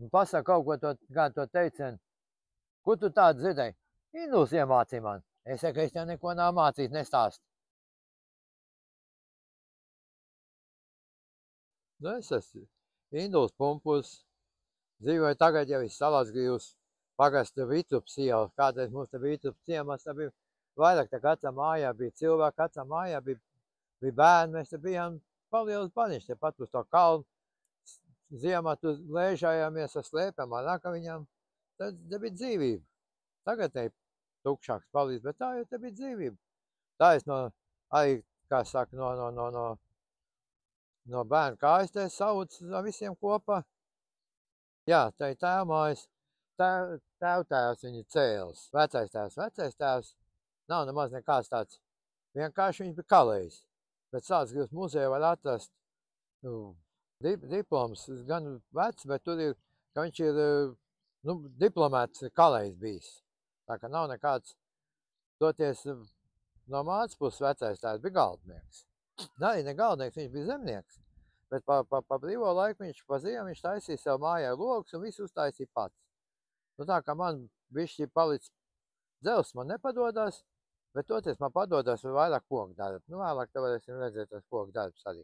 Un pasaka kaut ko kā to teicienu. Ko tu tādu dzirdēji? Induls iemācīja man. Es saku, es tev neko nav mācījis, nestāst. Nu, es esmu Induls Pumpus. Dzīvoju tagad jau salās grīvs pagasta Vitups iela. Kādreiz mums te Vitups ciemats, tā bija vairāk tā katrā mājā bija cilvēki, katrā mājā bija bērni. Mēs te bijām palielas baniņš, te pat uz to kalnu. Ziemā tu lēžājāmies ar slēpēm, ar rakaviņām. Tad bija dzīvība. Tagad te tukšāks palīdz, bet tā jau te bija dzīvība. Tā es arī, kā saka, no bērnu kājas te sauc visiem kopā. Jā, tā ir tēvmājas. Tēvtēvs viņa cēlis. Vecais tēvs nav nemaz nekāds tāds. Vienkārši viņš bija kalējis. Bet Sācgrīvas muzejā var atrast diploms, gan vecs, bet tur ir, ka viņš ir diplomēts kalējs bijis. Tā kā nav nekāds, toties no mātes puses vecais tēvs bija galdnieks. Arī ne galdnieks, viņš bija zemnieks. Bet pa brīvo laiku viņš pa ziemu viņš taisīja sev mājā logus un visu uztaisīja pats. Nu tā kā man bišķi palicis dzels, man nepadodas, bet toties man padodas vairāk koku darbu. Nu vēlāk te varēsim redzēt tas koku darbs arī.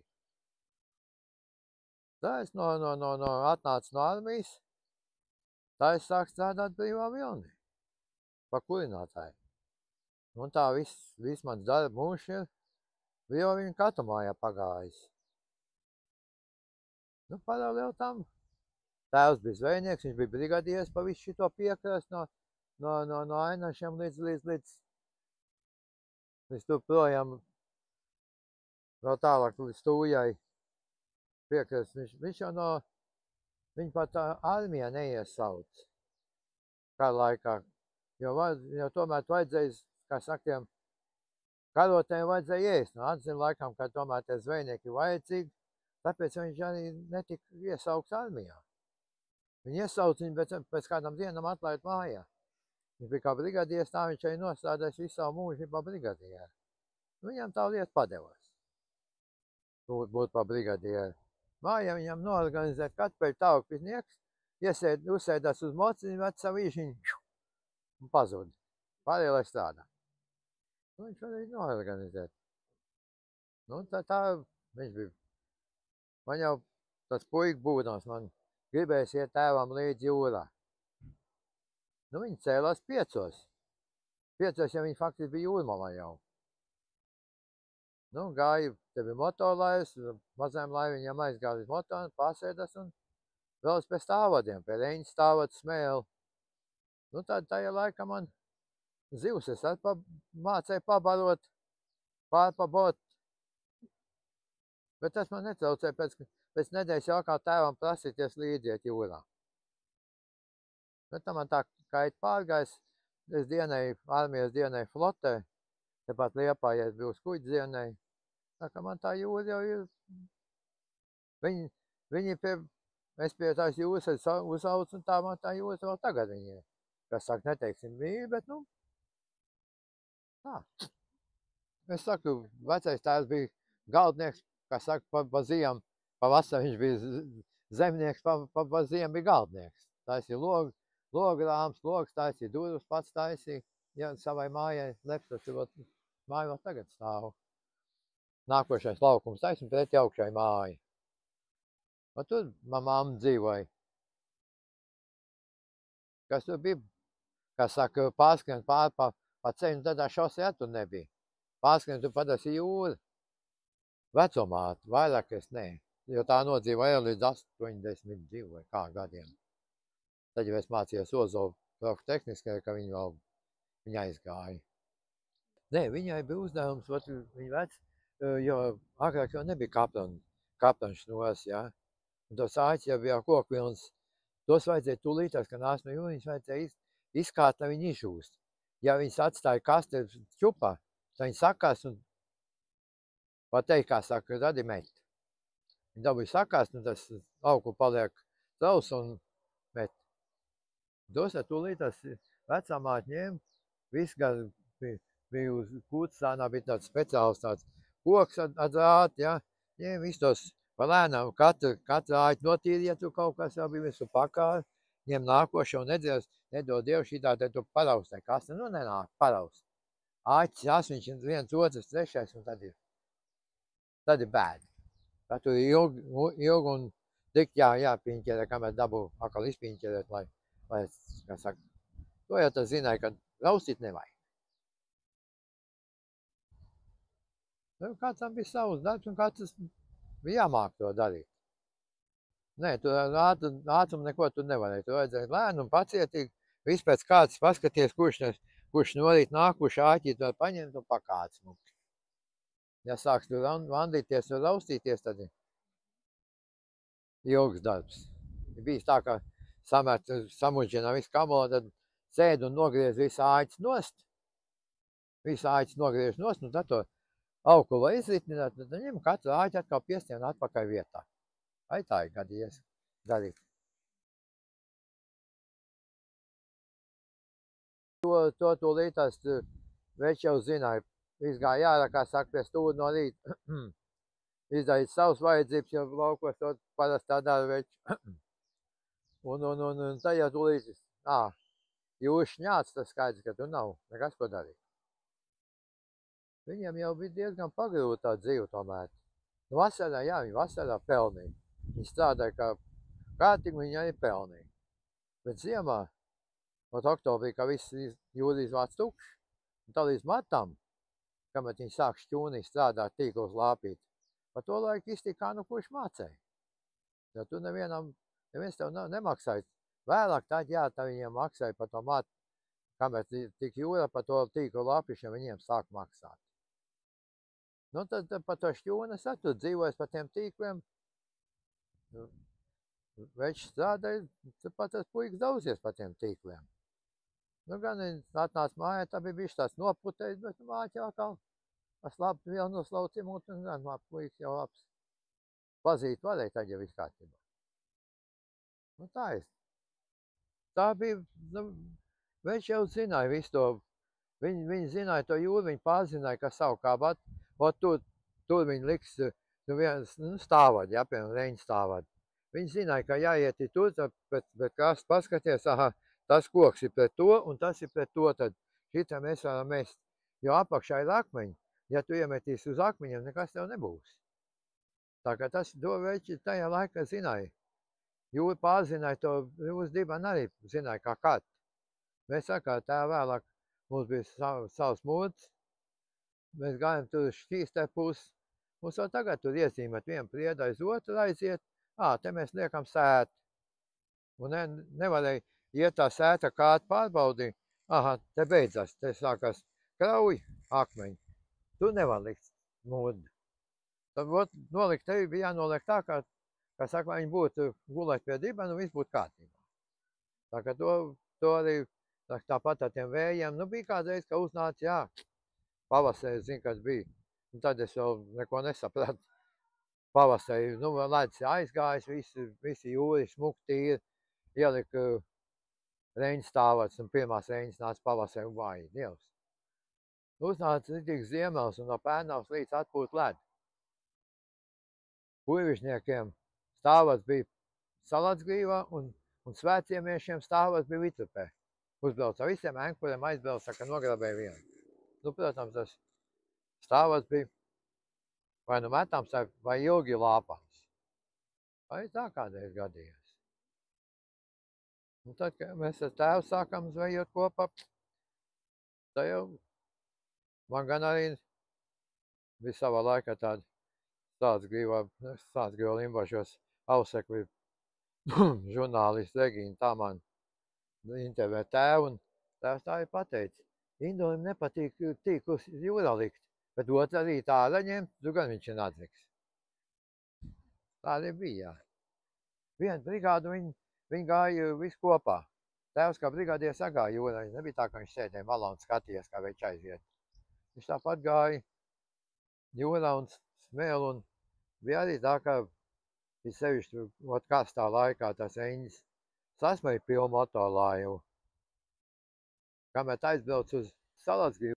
Tā es atnācu no armijas, tā es sāku strādāt brīvā vilnī, pa kurinātāju. Un tā viss mans darba mūžs ir brīvā viņa katu mājā pagājis. Nu, paralēli tam tēvs bija zvejnieks, viņš bija brigadieris pa visu šito piekrast no Ainašiem līdz tur projām, vēl tālāk līdz Tūjai piekrast. Viņš jau viņu pat armijā neiesauc kara laikā, jo tomēr vajadzēja, kā saktiem, karotēm vajadzēja ēst. Nu, atzina laikam, ka tomēr tie zvejnieki ir vajadzīgi, tāpēc viņš arī netika iesaukts armijā. Viņi iesauc viņu, bet pēc kādam dienam atlaid mājā. Viņš bija kā brigadieris, tā viņš arī nostrādājis visu savu mūžu pa brigadieru. Viņam tā lieta padevās. Būt pa brigadieru. Mājā viņam noorganizēt katpeļu taukpiznieks, uzsēdās uz mociņu, vec savu īšiņu un pazud. Pārējā, lai strādā. Nu, viņš varēja noorganizēt. Nu, tā viņš bija. Man jau tas puika būdams, man gribēs iet tēvam līdz jūrā. Nu, viņi cēlās 5. 5, ja viņi faktiski bija jūrmalā jau. Nu, gāja, te bija motorlaivas, mazajām laiviņām aizgāja līdz motoram, pasēdas un vēl pēc stāvadiem, pie Reņas stāvadu smēli. Nu, tad tajā laikā man zivs es mācēju pabarot, pārpabot. Bet tas man netraucēja pēc nedēļas jau kā tēvam prasīties līdziet jūrā. Bet tam man tā kā it pārgājis, es armijas dienēju flotē, tepat Liepājā es biju uz kuģi dienēju. Tā kā man tā jūra jau ir, viņi es pie tās jūras uzaucu un tā man tā jūras vēl tagad viņi ir. Kas saka, neteiksim mīļi, bet nu, tā. Es saku, vecais tēvs bija galdnieks, kā saka, pa ziemu, pa vasaru viņš bija zemnieks, pa ziemu bija galdnieks. Taisīja logrāms, logs taisīja, durvis pats taisīja, ja savai mājai lepstas, māja vēl tagad stāv. Nākošais laukums taisīja pretī augšai māja. Un tur man mamma dzīvoja. Kas tur bija, kā saka, pārskrien pār pa ceļu, tādā šosejā tur nebija. Pārskrien tur padas jūra. Vecumāte, vairāk es ne, jo tā nodzīvoja līdz 80 dzīvoja kā gadiem. Tad jau es mācījos Ozolu proftehniskajā, ka viņa aizgāja. Nē, viņai bija uzdevums, viņa vec, jo agrāk jau nebija kaptaņš nos, ja. Un tos āķi jau bija kokvilns. Tos vajadzēja tūlītās, ka nāc no jūras, vajadzēja izkārt, lai viņi izžūst. Ja viņas atstāja kasti čupā, tad viņi sakās un var teikt, kā saka, radi met. Viņi dabūja sakās, un tas augu paliek traus un met. Tos tūlīt tas vecāmāte ņēma, viss gan bija uz kūtsānā, bija tāds speciāls tāds koks atzāt, ja, ņēma visus tos Pa lēnām katru āķi notīri, ja tu kaut kas jau bija visu pakā, ņem nākošo un nedod Dievu šitā, te tu paraustē. Kas nu nenāk paraust? Āķis, asmiņš, viens, otrs, trešais, un tad ir bēdi. Tad tu ilgi un tik jāpiņķerē, kamēr dabū atkal izpiņķerēt, lai, kā saka, to jau tas zināja, ka raustīt nevajag. Nu, katram bija savs darbs un katrs bija jāmāk to darīt. Nē, tu ātrumu neko tu nevarēji. Tu vajadzēja lēnu un pacietīgi. Viss pēc kāds paskaties, kurš norīt nākuši āķi, tu paņemt un pakāc. Ja sāks tu vandīties un raustīties, tad ir ilgs darbs. Bijis tā, ka samuģinā visu kamolo, tad sēd un nogriez visu āķis nost. Visu āķis nogriež nost, un tad to aukulu izritināt, tad ņem katru āķi atkal piestien atpakaļ vietā. Vai tā ir gadījies darīt. To lītās veči jau zināja. Izgāja ārā, kā saka, pie stūra no rīta. Izdarīt savus vajadzības, jo laukos to parasti tā dara veči. Un tad jau tūlīt, jūs šņāc, tas skaidrs, ka tu nav nekas ko darīt. Viņiem jau bija diezgan pagrūta tā dzīve tomēr. Vasarā, viņi vasarā pelnīja. Viņi strādāja kā kārtīgi, viņi arī pelnīja. Bet ziemā, no oktobrī, kā viss jūlijas vāc tukšs, un tā līdz matam, kamēr viņi sāk šķūnī strādāt, tīklos lāpīt, pa to laiku iztika, kā nu kurš mācēja. Jo tu neviens tev nemaksāja. Vēlāk tad viņiem maksāja par to matu, kamēr tik jūra par to tīklu lāpišanu viņiem sāk maksāt. Nu, tad par to šķūnes tu dzīvojas par tiem tīkliem. Veči strādāja, pat tas puikas daudzies par tiem tīkliem. Nu, gan atnāca mājā, tā bija bišķi tāds noputējis, bet māķi atkal labi vēl noslaucimot, un gan puikas jau labs pazīt varēja, tad jau viss kārtībā. Nu, tā bija, veči jau zināja visu to, viņi zināja to jūru, viņi pārzināja, ka savu kābat, tur viņi liks stāvadi, piemēram, reņu stāvadi. Viņi zināja, ka jāiet tur, bet kas paskaties, tas koks ir pret to, un tas ir pret to, tad šitā mēs varam mest. Jo apakšā ir akmeņi, ja tu iemetīs uz akmeņiem, nekas tev nebūs. Tā kā tas veči tajā laikā zināja. Jūri pārzināja to, jūs diban arī zināja, kā kat. Mēs sakām, tā vēlāk mums bija savs mūds, mēs gājam tur šķīstē pusi, mums jau tagad tur iezīmēt vienu priedu aiz otru aiziet, te mēs liekam sētu. Un nevarēja iet tā sēta kādu pārbaudīt, te beidzās, te sākās krauji akmeņi. Tu nevar likt mūdu. Tad nolikt tevi bija jānoliek tā, kā saka, viņi būtu gulēt pie dibena un viss būtu kārtībā. Tā kā to arī tāpat ar tiem vējiem, bija kādreiz, ka uznāca, pavasarī, zinu, kas bija. Un tad es vēl neko nesapratu. Pavasarī, ledus aizgājis, visi jūri smukti ielika reņu stāvats, un pirmās reņas nāca pavasarī un vāji, Dievs. Uznāca tik ziemels un no Pērnavas līdz atpūt ledu. Puivišniekiem stāvats bija Salatsgrīvā un svētciemiešiem stāvats bija Vitrupē. Uzbrauca visiem enkuriem, aizbrauca, ka nograbēja vienu. Protams, tas stāvats bija vai metams, vai ilgi lāpams. Vai tā kādreiz gadījās. Un tad, kad mēs ar tēvu sākam zvejot kopā, tad jau man gan arī bija savā laikā tāda Stātsgrīvā Limbašos ausekļu žurnālisti Regīna, tā man intervē tēvu, un tēvs tā ir pateicis. Indulim nepatīk tīklus jūrā likt, bet otrā rītā ārā ņemt, gan viņš ir nadzīgs. Tā arī bija, Vienu brigādu viņi gāja visu kopā. Tēvs kā brigādie sagāja jūrā, nebija tā, ka viņš sēdēja malā un skatījās, kā veči aiziet. Viņš tāpat gāja jūrā un smēl, un bija arī tā, ka ir sevišķi karstā laikā tās reņas sasmēja pilnu motorlāju. Kamēr aizbrauc uz Salatsgrīvu,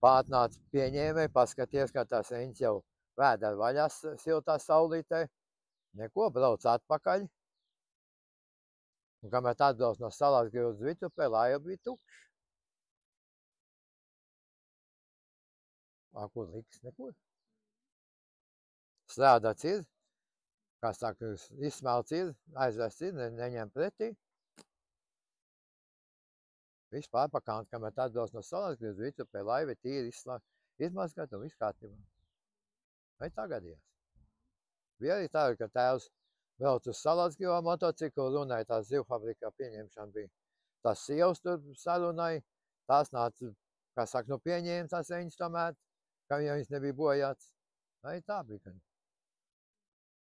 pārtnāca pieņēmēji, paskaties, kā tās reņas jau Vēdera vaļā siltā saulītē, neko, brauc atpakaļ. Un kamēr atbrauc no salās uz Vitupē, laiva bija tukša. Kur liks? Nekur. Strādāts ir, kā saka, izsmelts ir, aizvests ir, neņem pretī. Viss pārpakāns, kamēr atbrauc no salās uz Vitupē, laiva ir tīri izmazgāt un viss kārtībā. Vai tā gadījās? Bija arī tā, ka tēvs brauc uz Salacgrīvā motociklu, runāja tās zivfabrikā pieņemšana bija. Tās sievas tur sarunāja, tās nāca, kā saka, nu pieņēma tās viņas tomēr, ka viņas nebija bojāts. Vai tā bija, ka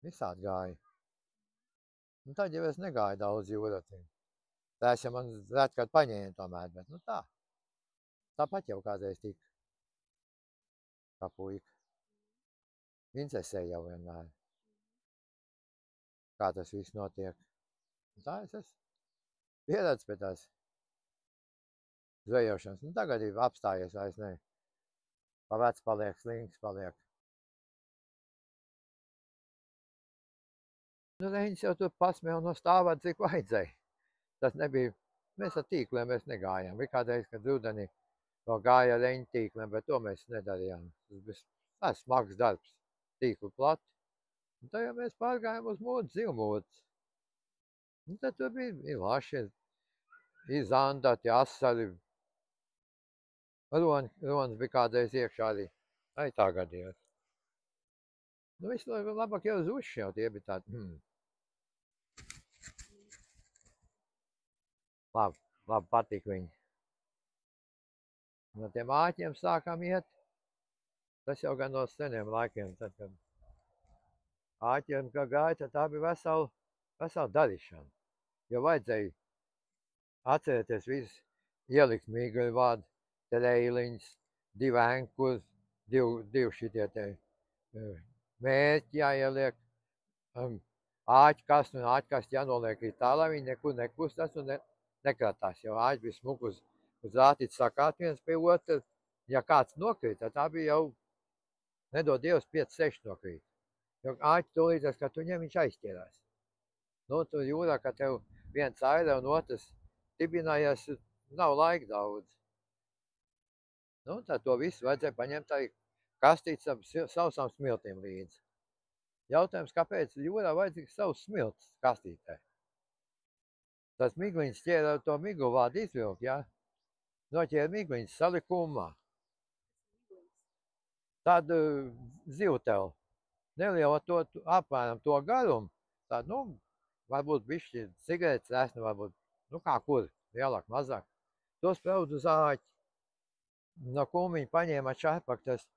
visādi gāja. Un tad jau es negāju daudz jūratiem. Tās jau man redz, kad paņēma tomēr, bet nu tā. Tāpat jau kādreiz tika. Kā puika. Interesē jau vienmēr. Kā tas viss notiek. Tā es esmu pieredzis pie tās zvejošanas. Nu, tagad ir apstājies vairs ne. Pa vecs paliek, slinks paliek. Nu, reņģis jau tur pasmēja no stāvā, cik vajadzēja. Tas nebija, mēs ar tīkliem mēs negājām. Bija kādreiz, kad rudenī to gāja ar reņģi tīkliem, bet to mēs nedarījām. Tas bija smags darbs, tīklu plati. Un tad jau mēs pārgājām uz mūdu, zivmūdas. Un tad tur bija laši, izandāti, asari. Ronis bija kādreiz iekšā arī. Ai tā gadījās. Nu, viss labāk jau uz uši jau tie bija tādi. Labi patīk viņi. No tiem āķiem sākām iet. Tas jau gan no seniem laikiem, tad, kad āķiem, kā gāja, tad tā bija vesela darīšana. Jo vajadzēja atcerēties visu, ielikt mīguļu vādu, reiliņus, 2 enkus, 2 šitie te mērķi jāieliek, āķkastu un āķkastu jānoliek arī tā, lai viņi nekur nekustās un nekratās. Jo āķi bija smuki uz rātīti sakāt viens pie otra. Ja kāds nokrīt, tad tā bija jau, nedod Dievs, 5-6 nokrīt. Jo āķi tūlītās, kad tu ņem, viņš aizķerās. Nu, tur jūrā, ka tev viens aira un otrs tibinājās, nav laika daudz. Nu, tad to visu vajadzēja paņemt arī kastīt sausām smiltīm līdzi. Jautājums, kāpēc jūrā vajadzīgs savs smilts kastītē? Tas migliņš ķēra to miglu vādu izvilkt, jā? Noķēra migliņš salikumā. Tad zivteli. Neliela to apmēram to garumu. Tad, nu, varbūt bišķi cigaretes resni, varbūt, nu kā kur, lielāk, mazāk. To spraud uz āķi. No kumiņa paņēma čarpak, tas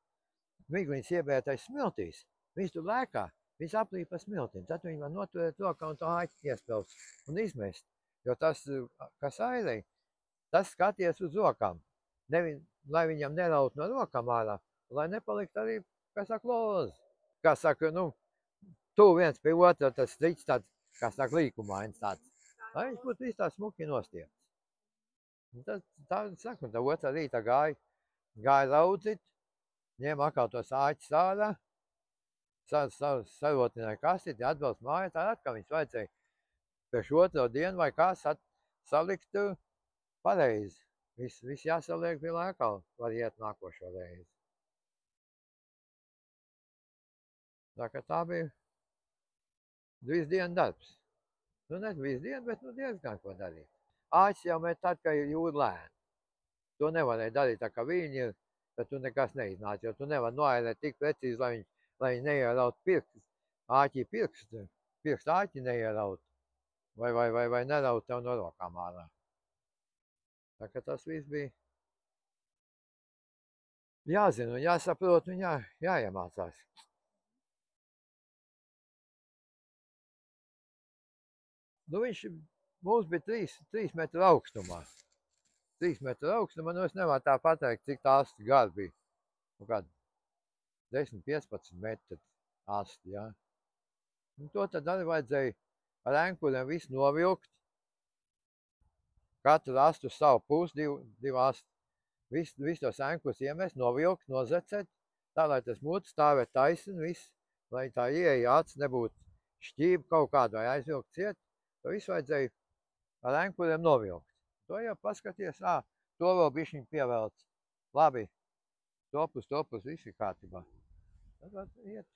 migliņš iebērtais smiltīs. Viņš tur lēkā, viņš aplīja pa smiltīm. Tad viņi var noturēt rokā un to āķi iespraust un izmest. Jo tas, kas airei, tas skaties uz rokām. Lai viņam neraut no rokām ārā, lai nepalikt arī, kā saka, lozi. Kā saka, nu, tu viens pie otra, tas striķis tāds, kā saka, līkumains tāds. Lai viņš būtu viss tā smuki nostiepts. Tā saka, un tā otrā rītā gāja raudzīt, ņēma atkal tos āķus ārā, sarotināja kastīti, atbrauc mājā, tā atkal viņš vajadzēja pēc otro dienu vai kā salikt pareizi. Viss jāsaliek pie lēkā, var iet nākošo reizi. Tā kā tā bija visu dienu darbs. Nu, ne visu dienu, bet nu diezgan ko darīt. Āķis jau met tad, kad ir jūra lēna. To nevarēja darīt tā, kā viņi ir, tad tu nekas neiznāc, jo tu nevar noairēt tik precīzi, lai viņi neieraut pirkstu. Āķī pirkstu āķi neieraut. Vai neraut tev no rokām ārā. Tā kā tas viss bija jāzina un jāsaprot un jāiemācās. Nu, mums bija 3 metru augstumā. 3 metru augstumā, nu es nevaru tā pateikt, cik tā asti gari bija. Nu, kādi 10-15 metri asti, jā. Un to tad arī vajadzēja ar enkuriem visu novilkt. Katru astu savu pusi, 2 asti. Visu tos enkurus iemest, novilkt, nozecēt, Tā, lai tas mūts stāvēt taisni, viss, lai tā ieeja acis nebūtu šķība kaut kāda vai aizvilkt ciet, to visu vajadzēja ar enkuriem novilkt. To jau paskaties, to vēl bišķiņ pievelc. Labi, topus, viss ir kārtībā. Tad var iet.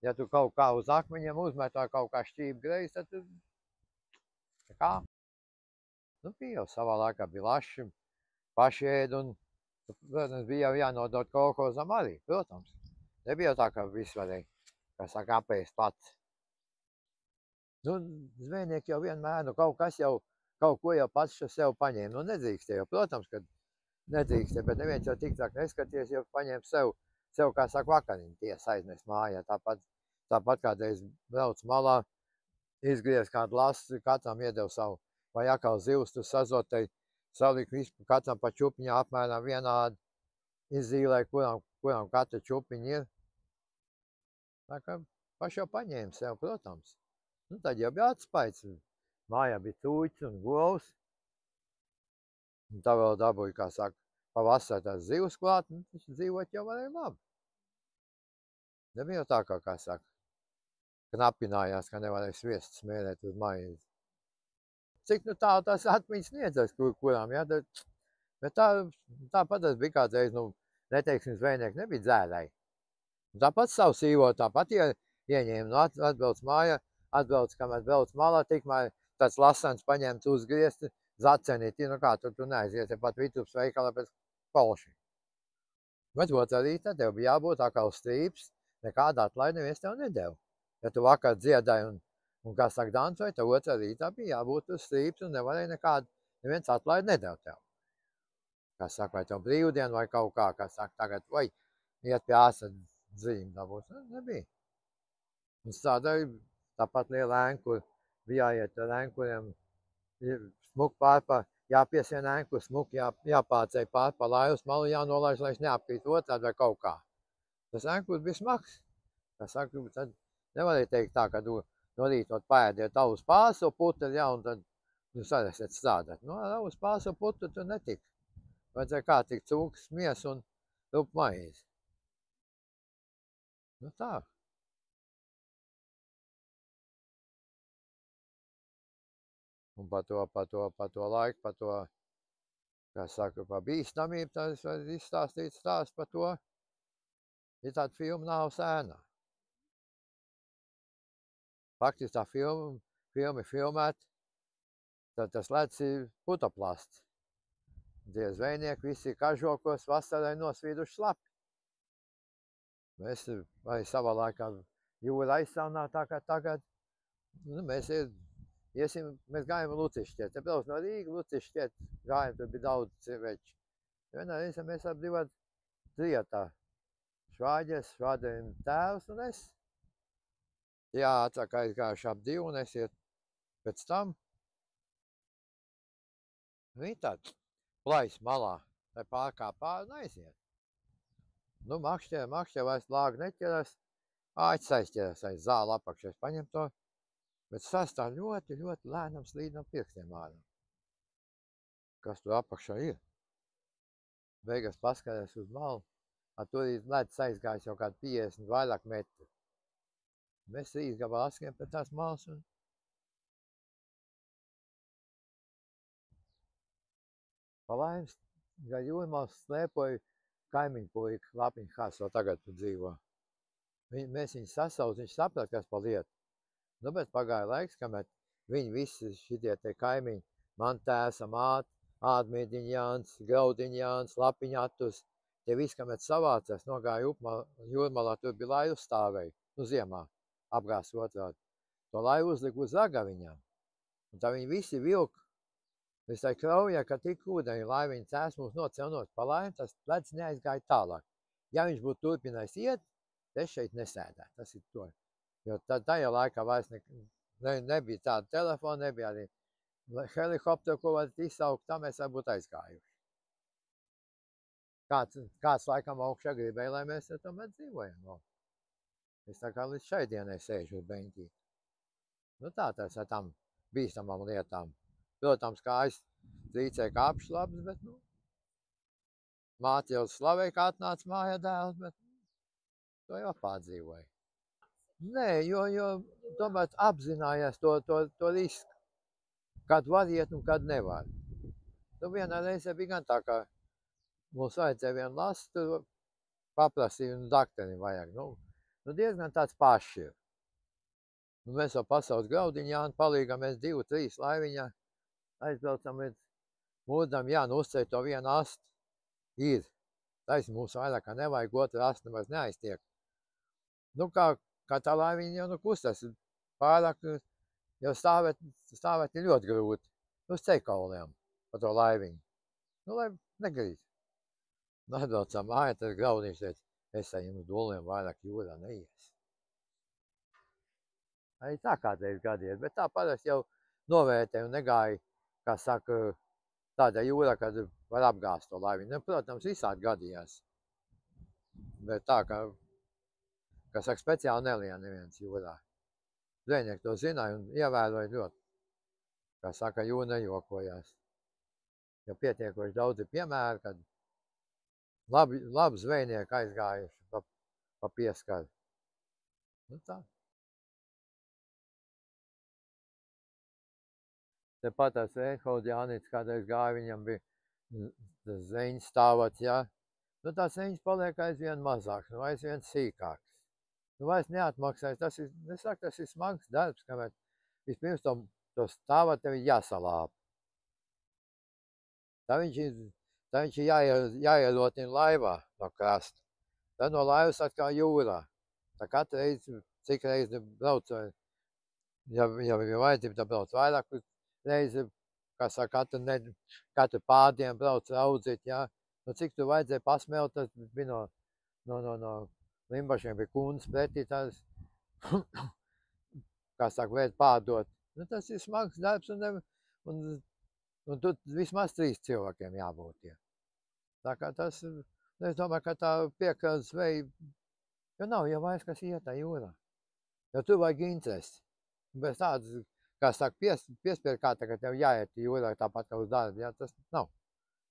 Ja tu kaut kā uz akmeņiem uzmetā kaut kā šķība greiz, tad tu kā? Nu, bija jau savā laikā, bija laši, paši ēd un, protams, bija jau jānodot kolhozam arī, protams. Nebija jau tā, ka viss varēja, kā saka, apēst pats. Nu, zvejnieki jau vienmēr, nu, kaut ko jau pats sev paņēma. Nu, nedrīkstē jau, protams, ka nedrīkstē, bet neviens jau tik tak neskaties, ja paņēma sev, kā saka, vakariņu tiesa aiznes mājā. Tāpat kādreiz brauc malā, izgriez kādu lasu, katram iedev savu. Vai atkal zivs tu sazotei, salikt visu, katram pa čupiņā apmēram vienādi izzīlē, kuram katra čupiņa ir. Tā kā paši jau paņēma sev, protams. Nu, tad jau bija atspaids. Mājā bija cūķis un govs. Un tā vēl dabūja, kā saka, pavasarī tās zivs klāt, un dzīvot jau varēja labi. Nebija jau tā, kā saka, knapinājās, ka nevarēja sviestu smērēt uz maizi. Cik nu tā tās atmiņas sniedzas, kurām, ja, bet tāpat tas bija kādreiz, nu, neteiksim, zvejnieki nebija dzērēji. Tāpat savu sīvot, tāpat ieņēma, nu, atbrauc mājā, kamēr brauc malā, tikmēr tāds lasens paņemts uzgriezti, zacenīti, nu kā, tu neaizies, ja pat Vitups veikalā pēc polši. Bet otrā rītā tev bija jābūt atkal strīps, nekāda atlaida neviens tev nedeva. Ja tu vakar dziedāji un kā saka, dancoji, tev otrā rītā bija jābūt uz strīps un nevarēja neviens atlaida nedeva tev. Kā saka, vai tev brīvdien vai kaut kā saka, tagad, vai iet pie āsa dzīvi dabūs, nebija. Un strādāja tāpat liela ēnkura, bija jāiet ar ēnkuriem, smuk pārpa, jāpiesien ēnkuru, smuk jāpārceļ pārpa laivas malu, jānolaiž, lai es neapkrīt otrādi vai kaut kā. Tas ēnkurs bija smags. Kā saka, tad nevarēja teikt tā, ka tu no rīta paēdiet uz pārso puteli, ja, un tad jūs varēsiet strādāt. No uz pārso puteli tu netik. Vajadzēja kā tik cūkas, mies un rup maizi. Nu tā. Un par to laiku, par to, kā saka, par bīstamību, tad es varu izstāstīt stāstu par to. Ir tāda filma Nāves ēnā. Faktiski tā filma ir filmēta, tad tas leds ir putoplasts. Tie zvejnieki visi ir kažokos, vasarai nosvīduši slapi. Mēs arī savā laikā jūra aizsaunā, tā kā tagad. Nu, mēs gājām Lucišķiet. Te brauc no Rīga, Lucišķiet gājām, tur bija daudz cilvēku. Vienā reizē mēs ap divi trietā. Švāģerim tēvs un es. Jā, atsaka aizgājuši ap divu un es iet pēc tam. Viņi tād plais malā, vai pārkā pāri un aiziet. Nu, makšķē, vairs lāga neķeras, āķis aizķeras aiz zāla apakšā. Es paņem to, bet sastā ļoti, ļoti lēnam slīdam pirkstiem ārā. Kas tur apakšā ir? Beigās paskatās uz malu, tur ir ledus aizgājis jau kādu 50 vairāk metru. Mēs izgabā askiem pēc tās malas un pa laimes, kā jūrmals slēpoju kaimiņu puika, Lapiņa Hās, vēl tagad tur dzīvo. Mēs viņu sasauc, viņš saprat, kas pa lietu. Nu, bet pagāja laiks, kamēr viņi visi šitie te kaimiņi, man tēsa, māte, Ādmīdiņa Jāns, Graudiņa Jāns, Lapiņa Atus, tie visi, kamēr savācās, nogāja jūrmalā, tur bija laivu stāvēja, nu ziemā, apgās otrādi. To laivu uzlika uz ragaviņām. Un tā viņi visi vilka. Es tai kraujā, ka tik ūdeņi laiviņa cēs mūs nocelnot pa laivu, tas ledus neaizgāja tālāk. Ja viņš būtu turpinājis iet, es šeit nesēdētu. Tas ir to. Jo tajā laikā vairs nebija tāda telefona, nebija arī helikopteru, ko var izsaukt, tā mēs būtu aizgājuši. Kāds laikam augšā gribēja, lai mēs tomēr dzīvojam. Es tā kā līdz šai dienai sēžu uz beņķī. Nu tā tas ar tām bīstamām lietām. Protams, kājas trīcē kāpšs labs, bet, nu, māte jau slavēja, kā atnāca mājā dēls, bet To jau pārdzīvoju. Nē, jo tomēr apzinājās to risku, kad var iet un kad nevar. Nu, vienā reizē bija gan tā, ka mums vajadzēja vienu lasu, tur paprasīja, un dakterim vajag. Nu diezgan tāds pašs ir. Nu, mēs jau pasaules graudiņu Jāni palīgā, mēs 2, 3 laiviņā aizbraucam līdz mūdam, jā, nu uzceļ to vienu astu. Ir. Taisn mums vairāk kā nevajag, otru astu nemaz neaiztiek. Nu, kā tā laiviņa jau nu kustas, pārāk jau stāvēt ir ļoti grūti. Uz ceļkauliem pa to laiviņu. Nu, lai negrīz. Nu, atbraucam māja, tad graudiņš teica, es ar jums doliem vairāk jūrā neies. Arī tā kādreiz gadies, bet tā parasti jau novērtē un negāja, kā saka, tādā jūrā, kad var apgāzt to laiviņu. Nu, protams, visādi gadījās. Bet tā, ka saka, speciāli nelien neviens jūrā. Zvejnieki to zināja un ievēroja ļoti. Kā saka, jūra nejokojās. Jo pietiekoši daudzi piemēri, kad labi zvejnieki aizgājuši pa pieskaru. Nu tā. Tepat tās Reinholds Jānis kādreiz gāja, viņam bija zeņas stāvots, jā. Nu tās zeņas paliek aizvien mazāks, nu aizvien sīkāks. Nu vairs neatmaksājas, tas ir smags darbs, kamēr vispirms to stāvot tev ir jāsalāp. Tā viņš ir jāierotina laivā no krasta. Tad no laivas atkal jūrā. Tā katru reizi, cik reizi braucoju, ja ir vajadzība, tad brauc vairāk reizi, kā saka, katru pārdienu brauc raudzīt, jā. Nu cik tu vajadzēja pasmelt, tas bija no Limbašiem bija kundas pretī tās, kā saka, vērt pārdot. Nu tas ir smags darbs un tur vismaz 3 cilvēkiem jābūt. Ja. Tā kā tas, es domāju, ka tā piekrastes zveja, jo nav jau vairs, kas iet tā jūrā. Jo tur vajag interesi. Bez tādas, kā saka, piespiedu kā tā, ka tev jāiet jūrā tāpat kā uz darbu, ja, tas nav.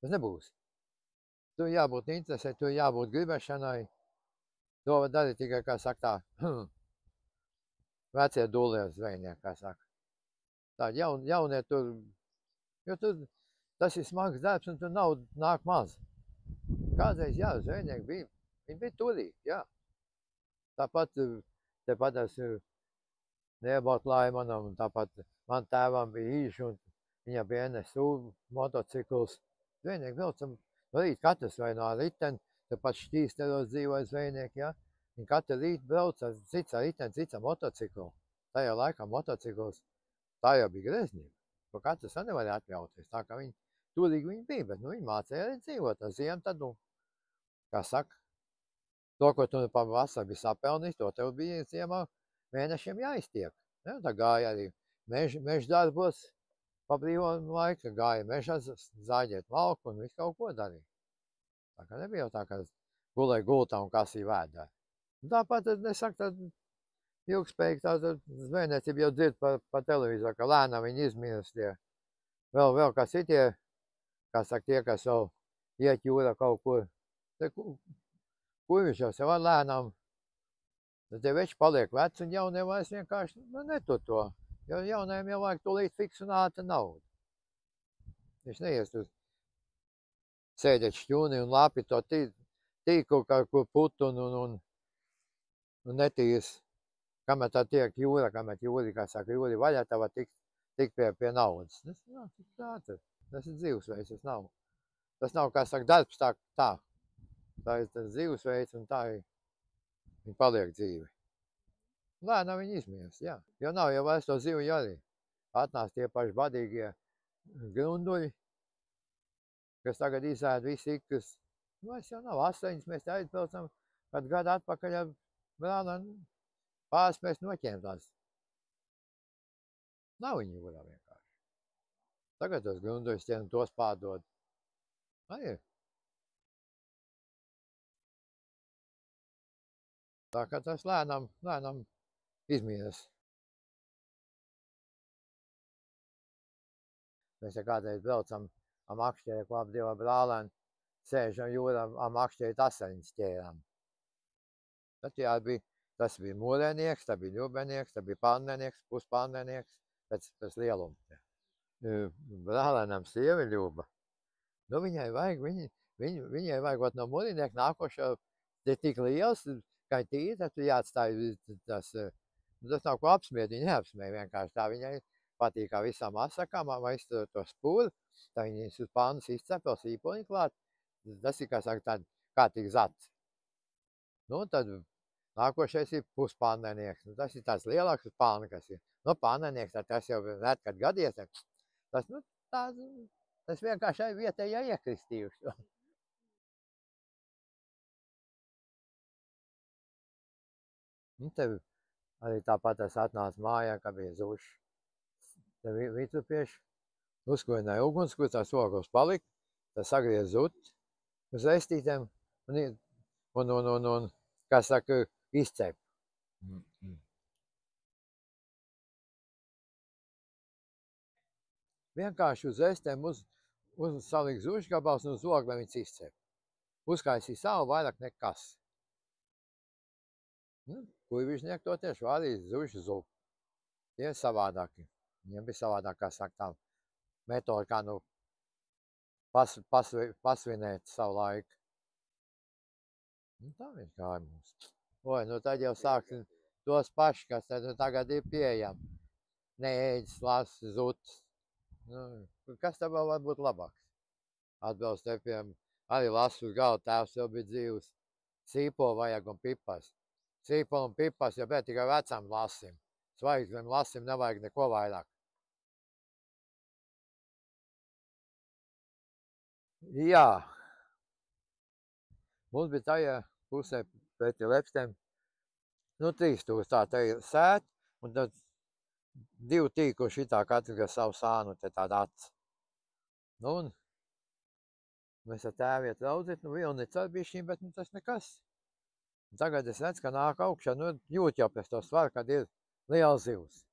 Tas nebūs. Tur jābūt interesē, tur jābūt gribešanai. To var darīt tikai, kā saka, tā, vecie dūlie zvejnieki, kā saka. Tā jaunie tur, jo tur tas ir smags darbs un tur nauda nāk maz. Kādreiz, jā, zvejnieki bija, viņi bija turīgi, jā. Tāpat tepat es neiebaut laivu manam, un tāpat man tēvam bija īši, un viņam bija NSU motocikls. Zvejnieki braucam, no rīt katrs vai no riteni, tepat Šķīsteros dzīvoja zvejnieki, jā. Viņi katru rīt brauca, cits ar riteni, cits ar motociklu. Tajā laikā motocikls, tā jau bija greznība. Ko katrs nevarēja atļauties, tā kā viņi turīgi viņi bija, bet viņi mācīja arī dzīvot. Ar ziemu tad, kā saka, to, ko tu pa vasaru bija sapelnījis, to tev bija ziemā mēnešiem jāiztiek. Ne? Tā gāja arī meža darbos pa brīvo laiku, gāja mežā zāģēt malku un visu kaut ko darīja. Tā kā nebija jau tā, ka gulēja gultā un kasīja vēdā. Tāpat, es saku, tad ilgspējīgi tā zvejniecība jau dzird pa televizoru, ka lēnām viņi izmirst tie. Vēl kas ir tie, kā saka, tie, kas vēl iet jūrā kaut kur. Kurviši jau sev lēnām. Tad tie veči paliek veci un jaunie vairs vienkārši netur to. Jo jaunajiem jau vajag tūlīt fiksu un ātru naudu. Viņš neies tur sēdēt šķūni un lāpi to tīklu, kur putu un netīrs. Kamēr tā tiek jūra, kamēr jūri, kā saka, jūri vaļā, tā var tikt pie naudas. Tas ir dzīvesveids, tas nav. Tas nav, kā saka, darbs tā. Tā ir tas dzīvesveids un tā viņi paliek dzīvi. Lēnām viņi izmirst, jā. Jo nav jau vairs to zivju arī. Atnāc tie paši badīgie grunduļi, kas tagad izēd visi ikras. Vairs jau nav 8, mēs te aizbraucam, kad gadu atpakaļ ar brāli. Pāris mēs noķēm tās. Nav viņi jūrā vienkārši. Tagad tos grunduļus tiem tos pārdod. Arī. Tā kā tas lēnām izmīras. Mēs ja kādreiz braucam ar makšķeri, ko ap 2 brālēni, sēžam jūrā ar makšķeri 8 ķērām. Tad jā, tas bija mūrēnieks, tas bija ļubenieks, tas bija pandenieks, puspandenieks pēc lieluma. Brālēnam sievi ļuba. Nu, viņai vajag no mūrinieka nākošo, ja tik liels, kā tīri, tad tu jāatstāj tas nav ko apsmiet, viņa neapsmēja vienkārši tā. Viņai patīk kā visām asakām, vairs to spūri, tā viņas uz pānas izcep, vēl sīpoli klāt. Tas ir, kā saka, tāda kārtīgi zats. Nu, tad nākošais ir puspāndenieks. Nu, tas ir tāds lielāks uz pāna, kas ir. Nu, pāndenieks, tas jau ret, kad gadies. Tas, nu, tas vienkārši vietējā iekristījuši. Nu, tev arī tāpat es atnācu mājā, ka bija zuši. Te vitupieši uzkurināja uguns, kur tās ogles palika, tas sagriez zut uz estītēm un kā saka, izcep. Vienkārši uz estēm salikt zuši gabals un uz ogu, lai viņas izcep. Uzkaisīja savu vairāk nekas. Kuivišnieki to tieši vārīja zuši zupu. Tie ir savādāki. Viņiem bija savādāk, kā saka, tā metode, kā nu pasvinēt savu laiku. Nu, tā viņš gāja mums. Oi, nu tad jau sāksim tos paši, kas tagad ir pieejami. Neēģis, lasis, zuts. Nu, kas tev vēl var būt labāks? Atbilst te, piemēram, arī lasu uz galda tēvs jau bija dzīvs. Sīpolu vajag un pipas. Sīpolu un pipas jau bija tikai vecām lasim. Svaigzniem lasim nevajag neko vairāk. Jā. Mums bija tajā pusē pēc lepstiem, nu, 3000 tā te ir sēt, un tad 2 tīklu šitā katrs ar savu sānu, te tāda acs. Nu, un mēs ar tēvi iet raudzīt, nu, vilniec ar bišķīm, bet nu, tas nekas. Un tagad es redzu, ka nāk augšā, nu, jūt jau pēc to svaru, kad ir liels zivs.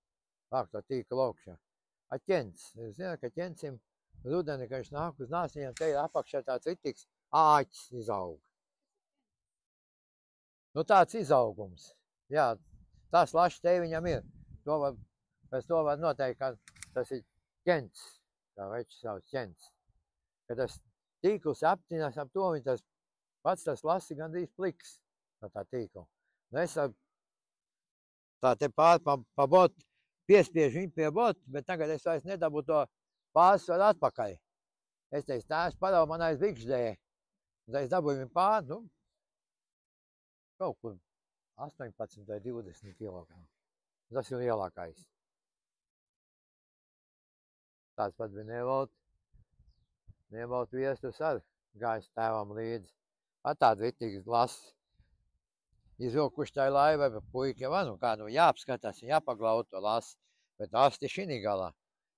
Vāk to tīklu augšā. Ar ķents. Es zinu, ka ķencim rudeni, kad viņš nāk uz nāsniņiem, te ir apakšā tāds ritīgs āķis izaug. Nu, tāds izaugums. Jā, tās lašs te viņam ir. Pēc to var noteikt, ka tas ir ķents, kā večs sauc ķents. Kad tas tīkls aptinās ap to, tas pats tas lasi gandrīz pliks no tā tīkla. Nu, es tā te pār pa botu piespiežu viņu pie botu, bet tagad es vairs nedabū to pārsvaru atpakaļ. Es teicu, tēvs parauj man aiz bikšdēja. Tad es dabūju viņu pār, nu, kaut kur 18 vai 20 kg. Tas ir lielākais. Tāds pat bija Nevaut viestus ar gājis tēvam līdzi. Tāda ritīgas lasis. Izvilkuši tai laivai, bet puiki jau nu kā, nu jāapskatās, jāpaglaut to lasi. Bet asti šinī galā.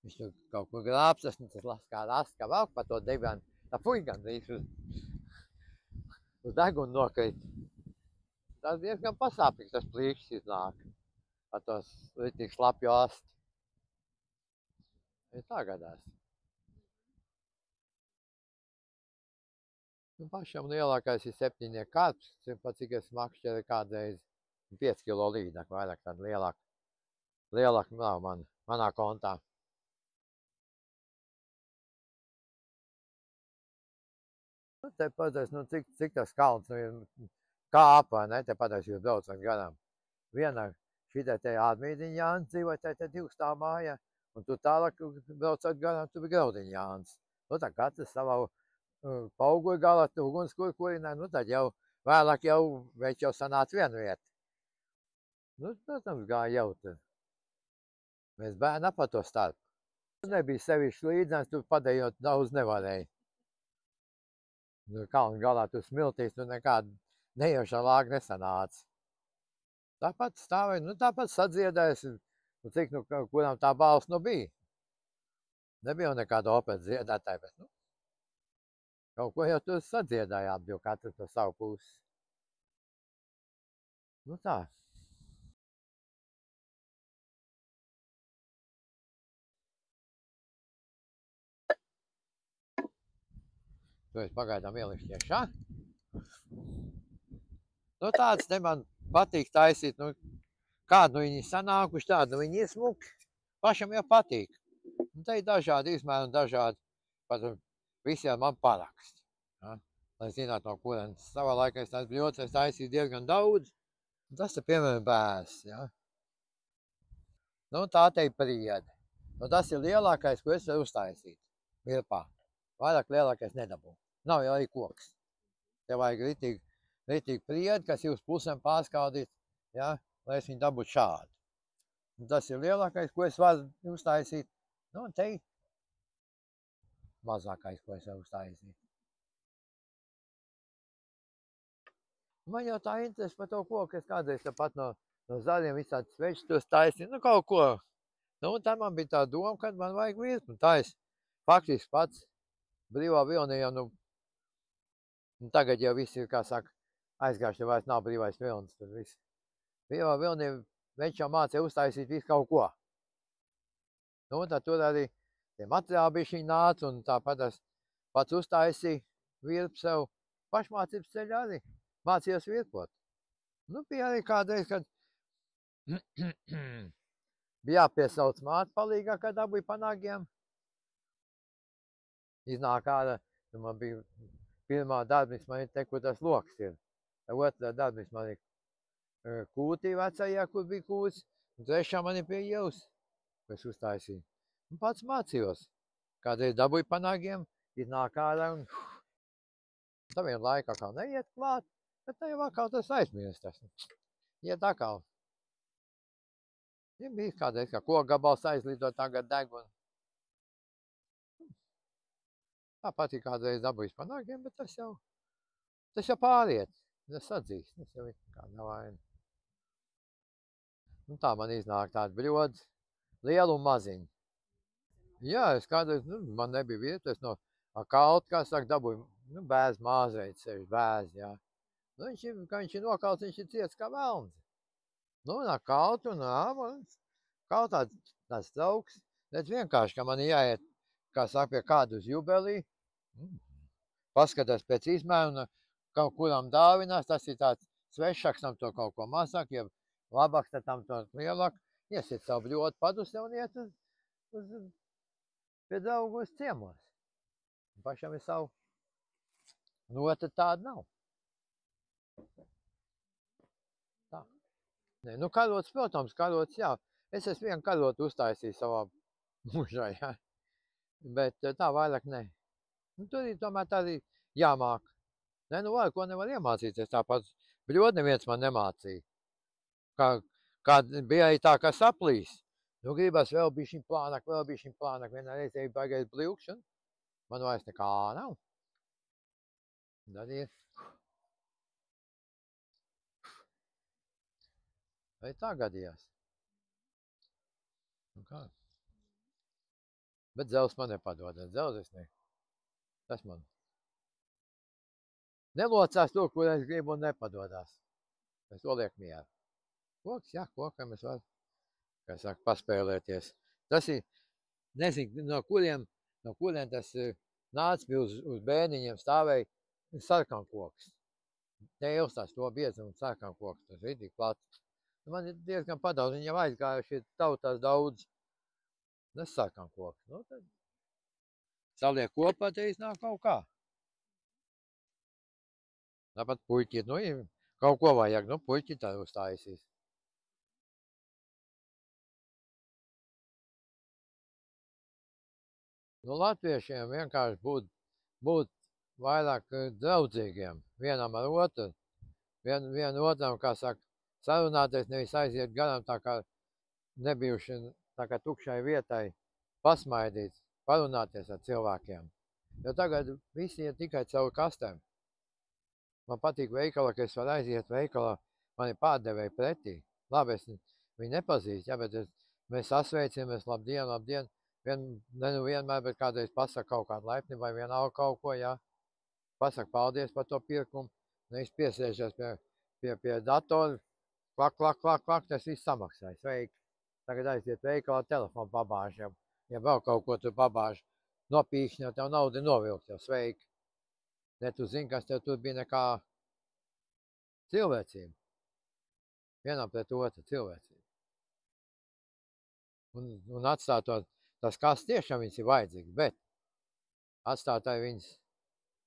Viņš tur kaut kur grābstas, un tas las kā asti, kā valk pa to deganu. Tā puiki gandrīz uz degunu nokrīt. Tas diezgan pasāpīgs, tas plīkšs iznāk. Ar tos ritīgi slapju asti. Ja tā gadās. Nu, pašam lielākais ir 7 karps, pat cik es makšķeri kādreiz 5 kilo līdāk, vairāk tāda lielāka. Lielāka nav manā kontā. Nu, te pateic, nu, cik tas kalns nu, ir kāpa, ne, te pateic, jūs braucat garām. Viena šitai te Ādmīdiņa Jānis dzīvoja te 2 stāv mājā, un tu tālāk braucat garām, tu bija Graudiņa Jānis. Nu, tā katrs savā pauguļu galā, ugunskura kurinē, nu, tad jau vēlāk viņš jau sanāca vienu vietu. Nu, protams, gāja jau tur. Mēs bērni ap to starp. Nebija sevišķi līdzens, tu padējot daudz nevarēja. Nu, kalnu galā tu smiltīs, tu nekādu nejaušā lāga nesanāca. Tāpat stāvēja, nu, tāpat sadziedājas, nu, cik, nu, kuram tā balss nu bija. Nebija jau nekāda opera dziedātāja, bet, nu, kaut ko jau tur sadziedājām, jo katrs pa savu pusi. Nu tā. Tu esi pagaidām ieliks iekšā. Nu tāds te man patīk taisīt, nu, kādu nu viņi sanākuši, tādu nu viņi iesmuki. Pašam jau patīk. Un te ir dažādi izmēri un dažādi, pat visiem man paraksti. Ja? Lai zinātu, no kurienes savā laikā es tās bļodas, es taisīju diezgan daudz. Un tas ir, piemēram, bērs. Ja? Nu, tā te ir priede. Nu, tas ir lielākais, ko es varu uztaisīt. Virpā. Vairāk lielākais nedabū. Nav jau arī koks. Te vajag ritīgi priedi, kas ir uz pusēm pārskaudīt, ja? Lai es viņu dabūtu šādu. Un tas ir lielākais, ko es varu uztaisīt. Nu, un te ir mazākais, ko es varu uztaisīt. Man jau tā interese par to koku, es kādreiz tāpat no zaļiem visādi svečus tos taisīju, nu kaut ko. Nu, un tā man bija tā doma, kad man vajag virpu. Un tā es faktiski pats brīvā vilni jau, nu tagad jau viss ir, kā saka, aizgājuši, jau vairs nav brīvais vilnis, tur viss. Brīvā vilni veči jau mācīja uztaisīt visu kaut ko. Nu, un tad tur arī tie materiāli bišķiņ nāca, un tāpat es pats uztaisīju virpu sev pašmācības ceļu arī. Mācījos virpot. Nu, bija arī kādreiz, kad bija jāpiesauc māte palīgā, kad dabūja panāgiem. Iznāk ārā, man bija pirmā darbnīca, man ir te, kur tas loks ir. Otrā darbnīca man ir kūtī vecajā, kur bija kūts, un trešā man ir pie ielas, ko es uztaisīju. Un pats mācījos. Kādreiz dabūja panāgiem, iznāk ārā un tā vien laikā kā neiet klāt, bet tā jau atkal tas aizmirst tas. Iet atkal. Ja bija kādreiz, kā koku gabals aizlidot tagad degunu. Tāpat ir kādreiz dabūjis panāgiem, bet tas jau pāriet. Tas atzīst, tas jau ir kāda vaina. Un tā man iznāk tāda bļoda, liela un maziņa. Jā, es kādreiz, man nebija vietas, no kaut, kā saka, dabūju, bēz māzreiz, sevi bēz, jā. Nu, kā viņš ir nokauts, viņš ir ciets kā velns. Nu, un kaut, un kaut tāds trauks, bet vienkārši, ka man jāiet, kā saka, pie kādu uz jubelī, paskatās pēc izmēru, un kaut kuram dāvinās, tas ir tāds svešāks, tam to kaut ko mazāk, ja labāks, tad tam to lielāk, iesiet savu bļodu padusē un iet uz pie draugu uz ciemos. Pašam ir savu. Nu, tad tāda nav. Tā. Nē, nu, karots, protams, karots, jā. Es esmu vienu karotu uztaisīju savā mūžā, jā. Bet tā vairāk ne. Nu, tur ir tomēr tā arī jāmāk. Nē, nu, ko nevar iemācīties. Tāpat bļodu neviens man nemācīja. Kā bija arī tā, ka saplīs. Nu, gribas vēl bišķiņ plānāk. Vienā reizē ir baigais bļūkš, un man vairs nekā nav. Tad ir. Vai tā gadījās? Nu kā? Bet dzels man nepadodas. Dzels es ne. Tas man. Nelocās to, ko es gribu, un nepadodas. Es to lieku mieru. Koks, jā, kokam es varu, kā saka, paspēlēties. Tas ir, nezinu, no kuriem tas nāca bija uz bērniņiem stāvēja sarkankoks. Tēvs tās to biedza un sarkankoks, tas ritīgi plats. Man ir diezgan padaudz, viņi jau aizgājuši tautās daudz. Tas sarkankoks. Nu, tad saliek kopā, te iznāk kaut kā. Tāpat puļķīt, nu, ja kaut ko vajag, nu, puļķīt tā uztaisīs. Nu, latviešiem vienkārši būt vairāk draudzīgiem vienam ar otru. Vienu otram, kā saka, sarunāties, nevis aiziet garām tā kā nebijuši tā kā tukšai vietai, pasmaidīt, parunāties ar cilvēkiem. Jo tagad visi ir tikai caur kastēm. Man patīk veikalā, ka es varu aiziet veikalā, mani pārdevēji pretī. Labi, es viņu nepazīstu, ja, bet mēs sasveicinamies, labdien. Vienmēr, bet kādreiz pasaka kaut kādu laipni vai vienalga kaut ko, jā. Pasaka paldies par to pirkumu. Nevis piesēžas pie datoru. Klak, tas viss samaksāja. Sveiki. Tagad aiziet veikalā, telefonu pabāž. Ja vēl kaut ko tur pabāž, nopīkšņi, jau tev naudu novilkt, jau sveiki. Ne tu zini, kas tev tur bija nekā cilvēcība. vienam pret otru cilvēcību. Un atstāt tas kas tiešām viņas ir vajadzīgs, bet atstāt viņas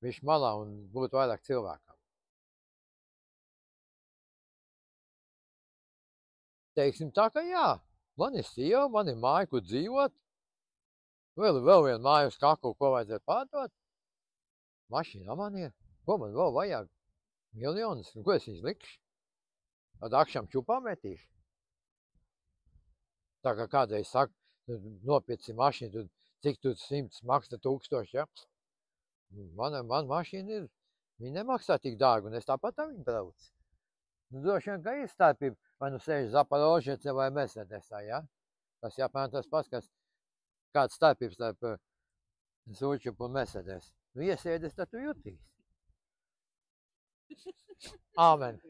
viņš malā un būt vairāk cilvēkam. Teiksim tā, ka jā, man ir sieva, man ir māja, kur dzīvot, vēl viena māja uz kaklu, ko vajadzētu pārdot. Mašīna man ir, ko man vēl vajag? Miljonus, ko es viņus likšu? Tad akšām čupā metīšu. Tā kā kādreiz saka, nopieci mašīnu, cik tu 100 maksā 1000, ja? Man mašīna ir, viņa nemaksā tik dārgu, un es tāpat tā viņa brauc. Droši vien, ka ir starpība, vai nu sēž Zaporožets vai Mercedesā, ja? Tas jāpēc tas pats, kāds starpības starp Sučupu un Mercedes. Nu, iesēdies, tad tu jutīsi. Āmen.